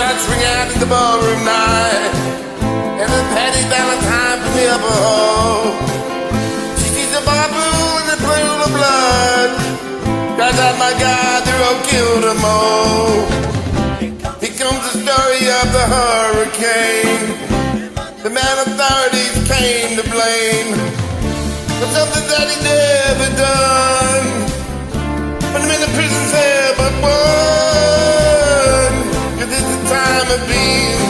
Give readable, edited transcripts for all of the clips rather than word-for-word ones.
shots ring out in the ballroom night, and then Patty Valentine from the upper hall. She sees a bubble in a pool of blood, cries out, my God, they're all killed them all. Here comes the story of the hurricane. The man authorities came to blame for something that he never done. Put him in a prison cell but one, 'cause it's the time of being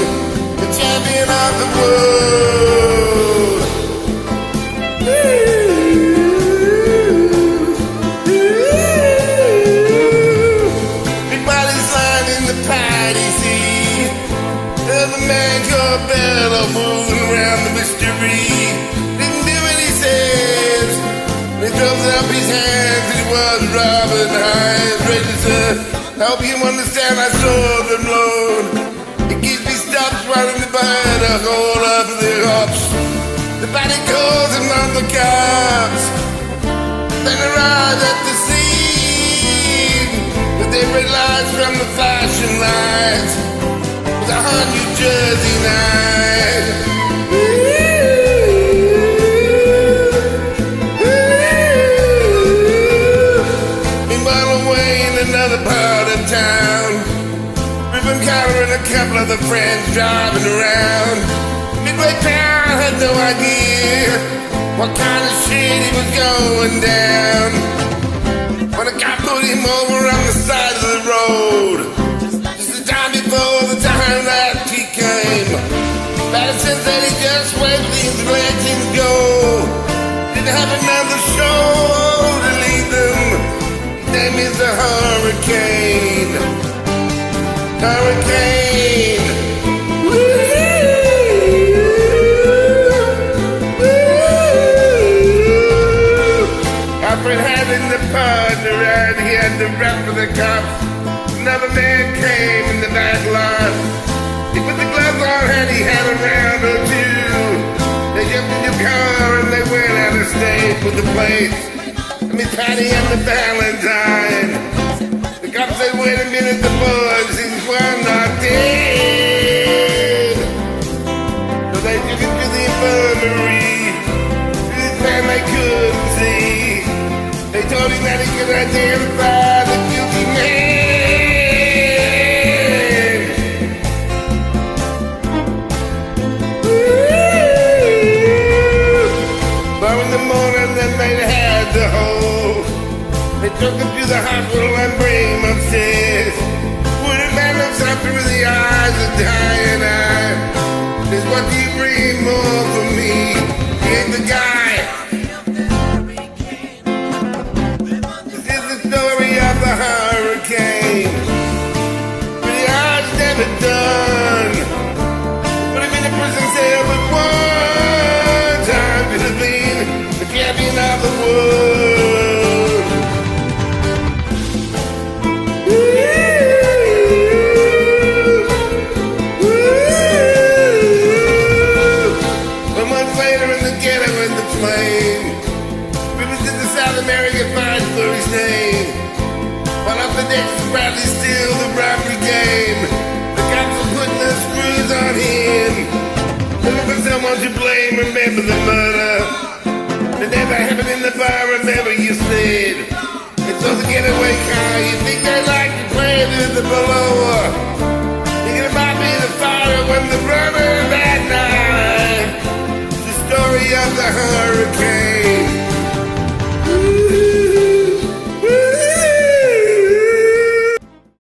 the champion of the world. Big bodies lying in the patty sea. There's a man called Bella moving around the mystery. Didn't do what he says. He throws up his hands and he was Robin Hines. Ready to help you understand I saw them load. It gives me stops running the bed, a hold up the cops. The body calls him on the cops. Then arrive at the scene with their red lights from the flashing lights. It was a hot New Jersey night. Another part of town, Ribbon Counter and a couple of the friends driving around. Midway town had no idea what kind of shit he was going down, when a guy put him over on the side of the road, just the time before the time that he came. Madison said he just went these legs and go. Didn't have another show to lead them. Name is a hurricane. Hurricane. Alfred having the partner and he had the rap for the cops. Another man came in the back lot. He put the gloves on and he had a round or two. They jumped in the car and they went out of state with the plates. Miss Patty and the Valentine. The cops said, wait a minute, the boys, he's one not dead. So they took him to the infirmary. This man they couldn't see. They told him that he could identify the guilty man. But in the morning, then they had the whole. They took him to the hospital and bring him upstairs. Put a man upside through the eyes of dying eye. Says, what do you bring more for me? He ain't the guy. This is the story of the hurricane. But the odds never done. Put him in a prison cell with one time to have been the champion of the world. American fight for his name. While up the next is Bradley still the robbery game. The cops are putting the screws on him. Looking for someone to blame. Remember the murder that never happened in the bar. Remember you said it's all the getaway car. You think they like to play with the blower. Thinking it might be the fire when the runner that night. The story of the hurricane.